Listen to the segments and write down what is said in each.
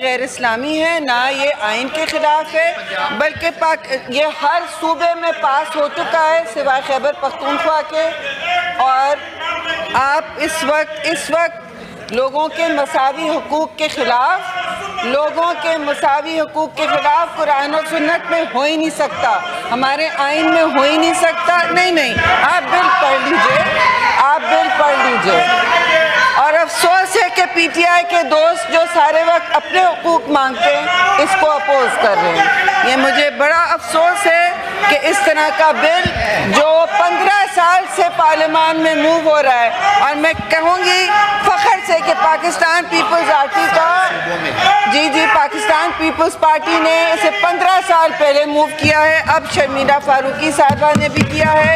गैर इस्लामी है, ना ये आइन के ख़िलाफ़ है, बल्कि ये हर सूबे में पास हो चुका है सिवाय खैबर पख्तूनख्वा के। और आप इस वक्त लोगों के मसावी हुकूक़ के ख़िलाफ़ कुरान और सुन्नत में हो ही नहीं सकता, हमारे आइन में हो ही नहीं सकता। नहीं, आप बिल पढ़ लीजिए। और अफसोस है कि पीटीआई के दोस्त जो सारे वक्त अपने हुकूक मांगते हैं इसको अपोज कर रहे हैं। ये मुझे बड़ा अफसोस है कि इस तरह का बिल जो 15 साल से पार्लियामान में मूव हो रहा है, और मैं कहूँगी फ़ख्र से कि पाकिस्तान पीपल्स पार्टी ने इसे 15 साल पहले मूव किया है, अब शर्मीला फारूकी साहिबा ने भी किया है।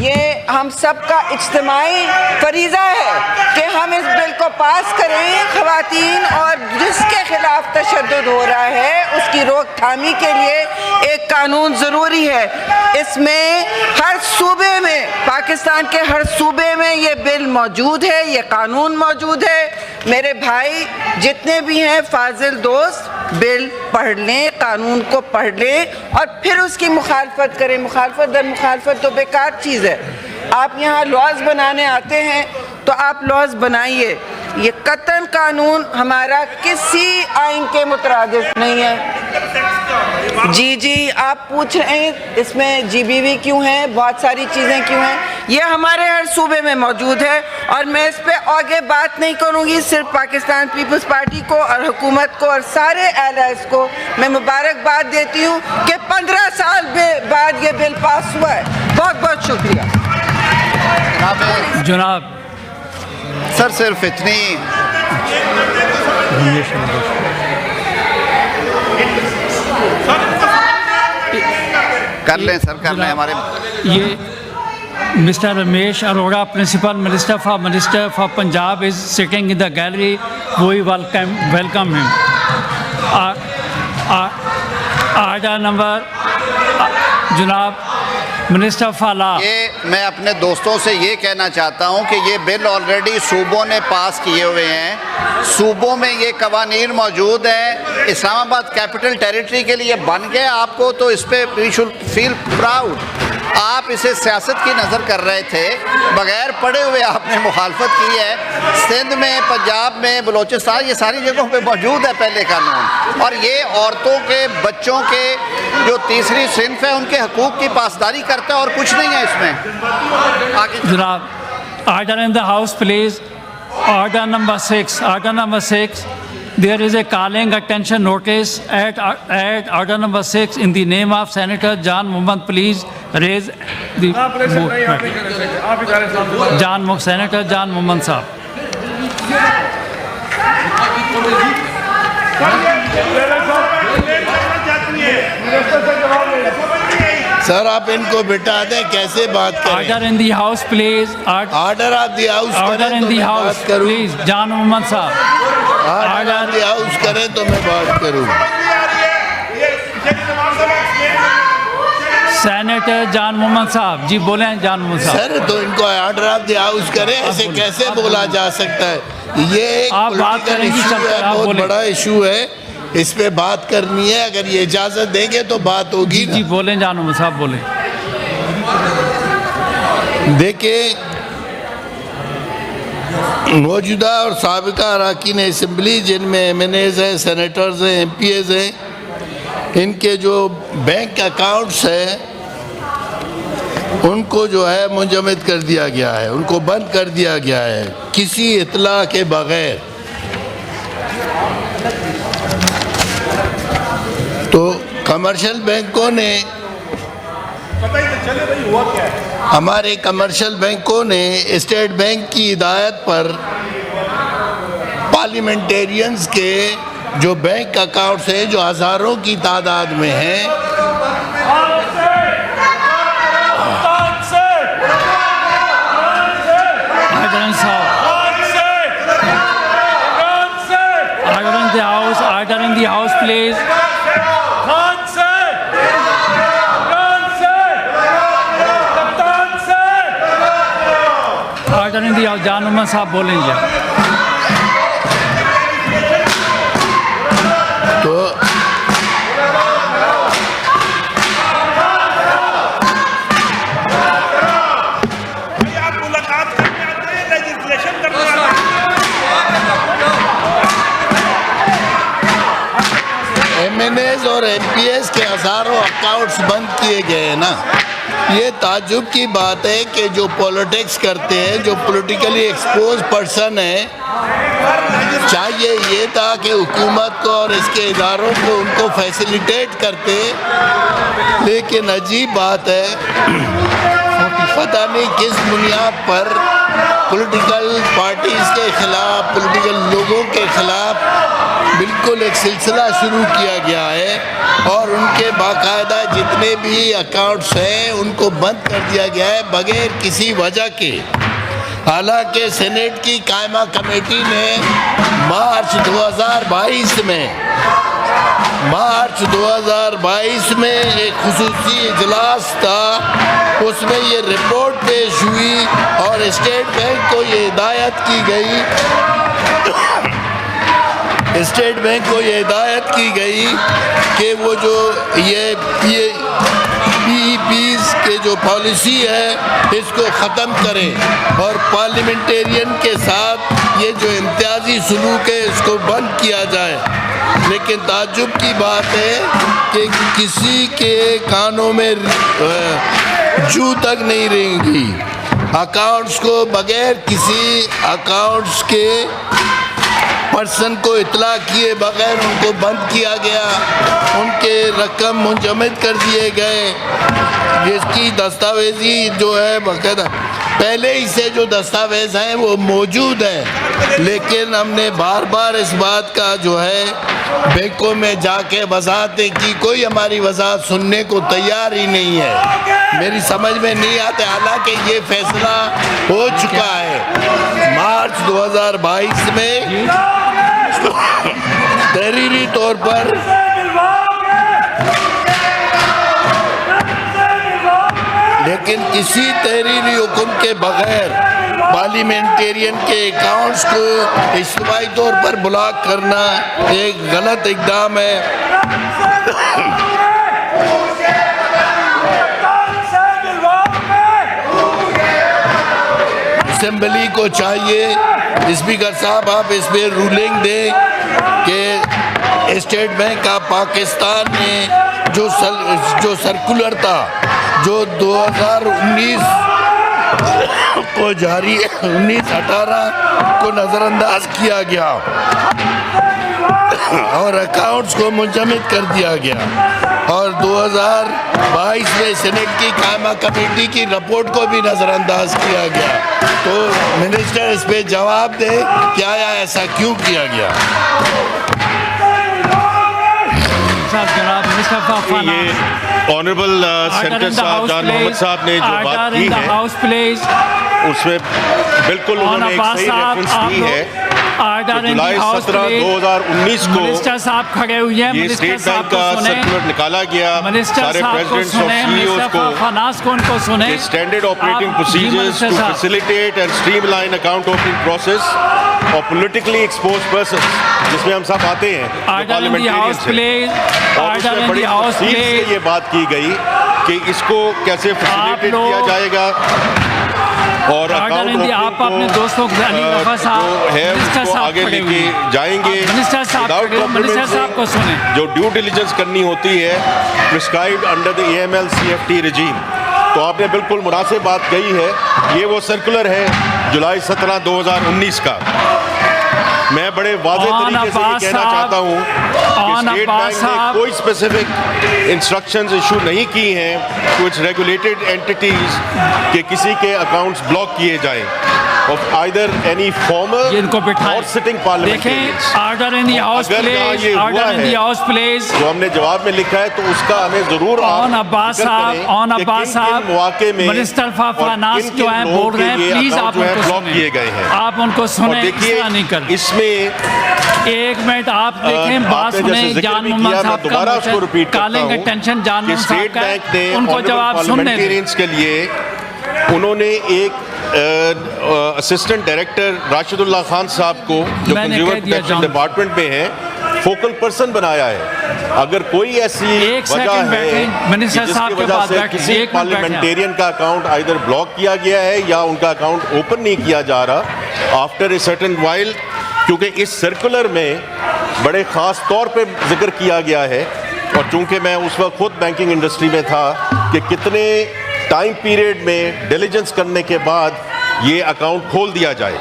ये हम सब का इज्तिमाई फरीज़ा है कि हम इस बिल को पास करें। ख़वातीन और जिसके ख़िलाफ़ तशद्दुद हो रहा है उसकी रोकथामी के लिए एक कानून ज़रूरी है। इसमें हर सूबे में, पाकिस्तान के हर सूबे में ये बिल मौजूद है, ये कानून मौजूद है। मेरे भाई जितने भी हैं फाजिल दोस्त, बिल पढ़ लें, कानून को पढ़ लें और फिर उसकी मुखालफत करें। मुखालफत दर मुखालफत तो बेकार चीज़ है। आप यहाँ लॉज बनाने आते हैं तो आप लॉज बनाइए। ये कतन कानून हमारा किसी आइन के मुतरादिफ नहीं है। जी आप पूछ रहे हैं इसमें GBV क्यों है, बहुत सारी चीज़ें क्यों हैं, ये हमारे हर सूबे में मौजूद है। और मैं इस पे आगे बात नहीं करूँगी। सिर्फ पाकिस्तान पीपल्स पार्टी को और हुकूमत को और सारे एलाइज को मैं मुबारकबाद देती हूँ कि 15 साल बाद ये बिल पास हुआ है। बहुत बहुत शुक्रिया जनाब। सर सिर्फ इतनी कर लें हमारे ये Mr. Ramesh Arora, Principal Minister for Punjab, is sitting in the gallery. We welcome him. Order number, जनाब मिनिस्टर फाला। ये मैं अपने दोस्तों से ये कहना चाहता हूँ कि ये बिल ऑलरेडी सूबों ने पास किए हुए हैं, सूबों में ये कवानीन मौजूद हैं। इस्लामाबाद कैपिटल टेरिटरी के लिए बन गए, आपको तो इस पर वी शुड फील प्राउड। आप इसे सियासत की नज़र कर रहे थे, बग़ैर पढ़े हुए आपने मुखालफत की है। सिंध में, पंजाब में, बलोचिस्तान, ये सारी जगहों पे मौजूद है पहले कानून। और ये औरतों के, बच्चों के जो तीसरी सिंफ है उनके हकूक़ की पासदारी करता है और कुछ नहीं है इसमें। आगे जनाब, order in the house please. Order number 6. There is a calling attention notice at order number 6 in the name of Senator Jan Mohammad. Please raise the Senator Jan Mohammad साहब। सर आप इनको बिठा दें, कैसे बात करें। Order in the house please. Order of the house. Order in the house please. जान मोहम्मद साहब, ऑर्डर ऑफ दी हाउस करें तो मैं बात करूं। सेनेटर जान मोहम्मद साहब जी बोले। जान मोहम्मद साहब सर तो इनको ऑर्डर ऑफ दी हाउस करें, ऐसे कैसे बोला जा सकता है। ये एक आप बात करेंगी, बहुत बड़ा इशू है, इस पे बात करनी है। अगर ये इजाज़त देंगे तो बात होगी। जी बोलें जान मोहम्मद साहब बोलें। देखिए, मौजूदा और साबिका अरकान असम्बली जिनमें MNAs हैं, सेनेटर्स हैं, MPAs हैं, इनके जो बैंक अकाउंट्स हैं उनको जो है मुंजमद कर दिया गया है, उनको बंद कर दिया गया है किसी इत्तला के बगैर। तो कमर्शियल बैंकों ने, हमारे कमर्शियल बैंकों ने स्टेट बैंक की हिदायत पर पार्लियामेंटेरियंस के जो बैंक अकाउंट्स हैं, जो हज़ारों की तादाद में हैं, Order in the house, please. Order in the house. जान मोहम्मद साहब बोलेंगे। एमएनएज और एमपीएस के हज़ारों अकाउंट्स बंद किए गए हैं ना। ये ताज्जुब की बात है कि जो पॉलिटिक्स करते हैं, जो पॉलिटिकली एक्सपोज पर्सन है, चाहिए ये था कि हुकूमत को और इसके इदारों को उनको फैसिलिटेट करते, लेकिन अजीब बात है पता नहीं किस बुनियाद पर पॉलिटिकल पार्टीज़ के ख़िलाफ़, पॉलिटिकल लोगों के ख़िलाफ़ बिल्कुल एक सिलसिला शुरू किया गया है और उनके बाकायदा जितने भी अकाउंट्स हैं उनको बंद कर दिया गया है बगैर किसी वजह के। हालांकि सेनेट की कायमा कमेटी ने मार्च 2022 में एक खुसूसी इजलास था, उसमें ये रिपोर्ट पेश हुई और स्टेट बैंक को ये हिदायत की गई कि वो जो ये पीईपीज़ के जो पॉलिसी है इसको ख़त्म करें और पार्लियामेंटेरियन के साथ ये जो इम्तियाजी सलूक है इसको बंद किया जाए। लेकिन ताज्जुब की बात है कि किसी के कानों में जू तक नहीं रहेंगी। अकाउंट्स को बगैर किसी अकाउंट्स के पर्सन को इतला किए बगैर उनको बंद किया गया, उनके रकम मुंजमद कर दिए गए, जिसकी दस्तावेजी जो है बाकायदा पहले ही से जो दस्तावेज हैं वो मौजूद हैं, लेकिन हमने बार बार इस बात का जो है बैंकों में जाके वजाहतें की, कोई हमारी वजाहत सुनने को तैयार ही नहीं है। मेरी समझ में नहीं आते, हालांकि ये फैसला हो चुका है। मार्च 2022 में तहरीरी तौर पर लेकिन किसी तहरीरी हुक्म के बगैर पार्लियामेंटेरियन के अकाउंट्स को इज्तिमाई तौर पर ब्लॉक करना एक गलत इक़दाम है। असेंबली को चाहिए, स्पीकर साहब आप इस पर रूलिंग दें कि स्टेट बैंक ऑफ पाकिस्तान ने जो सर्कुलर था जो 2019 को जारी 19/18 को नज़रअंदाज किया गया और अकाउंट्स को मुंजमद कर दिया गया और 2022 में सेनेट की कायमा कमेटी की रिपोर्ट को भी नज़रअंदाज किया गया। तो मिनिस्टर इस पे जवाब दे क्या ऐसा क्यों किया गया। ऑनरेबल सेनेटर साहब जान मोहम्मद साहब ने जो बात की है उसमें बिल्कुल उन्होंने एक सही रेफरेंस दी है। जुलाई 17, 2019 को मिनिस्टर साहब खड़े हुए हैं, ये स्टेट बैंक का सर्कुलर निकाला गया। सारे प्रेसिडेंट्स और सीईओज को standard operating procedures to facilitate and streamline account opening process और पॉलिटिकली एक्सपोज पर्संस, जिसमें हम सब आते हैं पार्लियामेंटेरियन से, और उसमें बड़ी तफसील से ये बात की गई कि इसको कैसे फैसिलिटेट किया जाएगा और अकाउंट आप अपने दोस्तों जो है उसको आगे लेके जाएंगे। मिनिस्टर साहब को सुने। जो ड्यू डिलिजेंस करनी होती है prescribed under the AML CFT regime, तो आपने बिल्कुल मुनासिब बात कही है। ये वो सर्कुलर है जुलाई 17, 2019 का। मैं बड़े वाज़ेह तरीके से ये कहना चाहता हूँ कि स्टेट बैंक ने कोई स्पेसिफिक इंस्ट्रक्शंस इशू नहीं की हैं कुछ रेगुलेटेड एंटिटीज़ के किसी के अकाउंट्स ब्लॉक किए जाएं of either any former or sitting parliamentarians। Order in the house please, order in the house please. जो हमने जवाब में लिखा है तो उसका हमें जरूर ऑन अब्बास साहब मौके में मिनिस्टर फॉर फाइनेंस जो है बोल रहे हैं, प्लीज आप उनको ब्लॉक किए गए हैं, आप उनको सुने। देखिए इसमें एक मिनट आप देखें, बात सुने जान मोहम्मद साहब दोबारा उसको रिपीट कॉलिंग अटेंशन जान मोहम्मद साहब स्टेट बैंक ने उनको जवाब सुनने के लिए उन्होंने एक असिस्टेंट डायरेक्टर राशिदुल्लाह खान साहब को जो कंज्यूमर प्रोटेक्शन डिपार्टमेंट में है फोकल पर्सन बनाया है। अगर कोई ऐसी वजह है जिसकी वजह से किसी पार्लियामेंटेरियन का अकाउंट आइदर ब्लॉक किया गया है या उनका अकाउंट ओपन नहीं किया जा रहा आफ्टर ए सर्टेन वाइल, क्योंकि इस सर्कुलर में बड़े ख़ास तौर पे जिक्र किया गया है और चूंकि मैं उस वक्त खुद बैंकिंग इंडस्ट्री में था कि कितने टाइम पीरियड में डिलीजेंस करने के बाद ये अकाउंट खोल दिया जाए।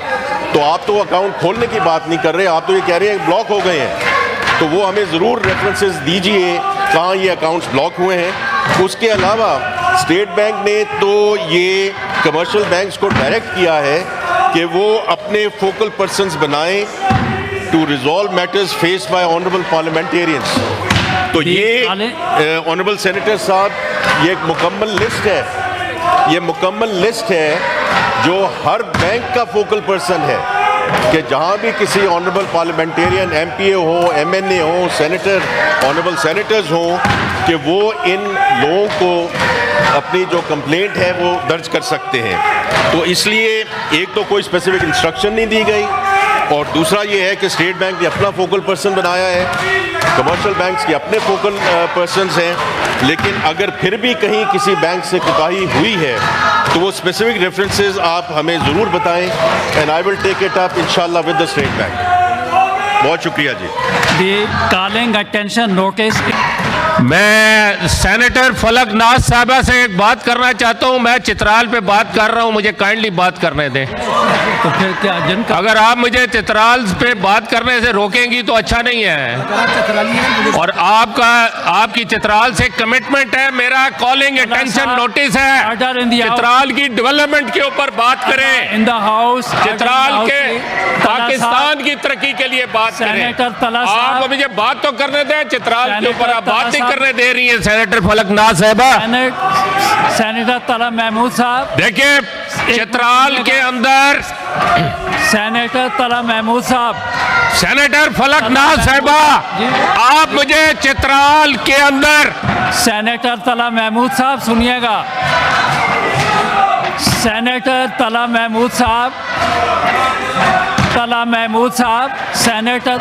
तो आप तो अकाउंट खोलने की बात नहीं कर रहे, आप तो ये कह रहे हैं ब्लॉक हो गए हैं। तो वो हमें ज़रूर रेफरेंसेस दीजिए कहाँ ये अकाउंट्स ब्लॉक हुए हैं। उसके अलावा स्टेट बैंक ने तो ये कमर्शियल बैंक्स को डायरेक्ट किया है कि वो अपने फोकल पर्सन्स बनाएं to resolve matters faced by honourable parliamentarians. तो ये ऑनरेबल सेनेटर साहब, ये एक मुकम्मल लिस्ट है, ये मुकम्मल लिस्ट है जो हर बैंक का फोकल पर्सन है कि जहाँ भी किसी ऑनरेबल पार्लियामेंटेरियन एमपीए हो, एमएनए हो, सेनेटर, ऑनरेबल सेनेटर्स हों कि वो इन लोगों को अपनी जो कंप्लेंट है वो दर्ज कर सकते हैं। तो इसलिए एक तो कोई स्पेसिफिक इंस्ट्रक्शन नहीं दी गई और दूसरा ये है कि स्टेट बैंक ने अपना फोकल पर्सन बनाया है, कमर्शियल बैंक्स के अपने फोकल पर्सन्स हैं। लेकिन अगर फिर भी कहीं किसी बैंक से कोताही हुई है तो वो स्पेसिफिक रेफरेंसेस आप हमें ज़रूर बताएं and I will take it up इंशाल्लाह विद द स्टेट बैंक। बहुत शुक्रिया जी। The calling attention notice. मैं सेनेटर फलक नाज साहबा से एक बात करना चाहता हूं। मैं चित्राल पे बात कर रहा हूं, मुझे काइंडली बात करने दें। तो फिर क्या जिनका अगर आप मुझे चित्राल पे बात करने से रोकेंगी तो अच्छा नहीं है। और आपकी चित्राल से कमिटमेंट है, मेरा कॉलिंग अटेंशन नोटिस है। चित्राल की डेवलपमेंट के ऊपर बात करें, इन द हाउस चित्राल के पाकिस्तान की तरक्की के लिए बात करें। सेनेटर तला साहब, आप मुझे बात तो करने दें, चित्राल के ऊपर आप बात नहीं करने दे रही है। सेनेटर फलक नाज साहबा, सेनेटर तला महमूद साहब, देखिए चित्राल के अंदर सेनेटर तला महमूद साहब, सेनेटर फलक नाज साहबा, आप मुझे चित्राल के अंदर, सेनेटर तला महमूद साहब सुनिएगा, सेनेटर तला महमूद साहब, तला महमूद साहब, सेनेटर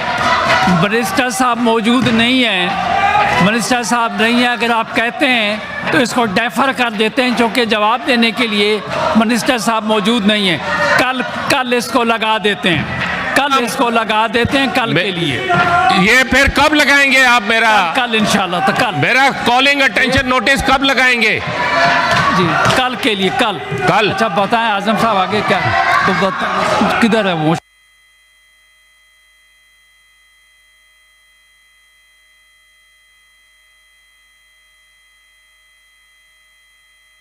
मिनिस्टर साहब मौजूद नहीं हैं, मिनिस्टर साहब नहीं है। अगर आप कहते हैं तो इसको डेफर कर देते हैं, क्योंकि जवाब देने के लिए मिनिस्टर साहब मौजूद नहीं हैं। कल इसको लगा देते हैं, कल इसको लगा देते हैं, कल के लिए। ये फिर कब लगाएंगे आप मेरा? कल इंशाल्लाह। तो कल मेरा कॉलिंग अटेंशन नोटिस कब लगाएंगे? जी कल के लिए, कल। कल। अच्छा बताएं आजम साहब आगे क्या, तो किधर है वो?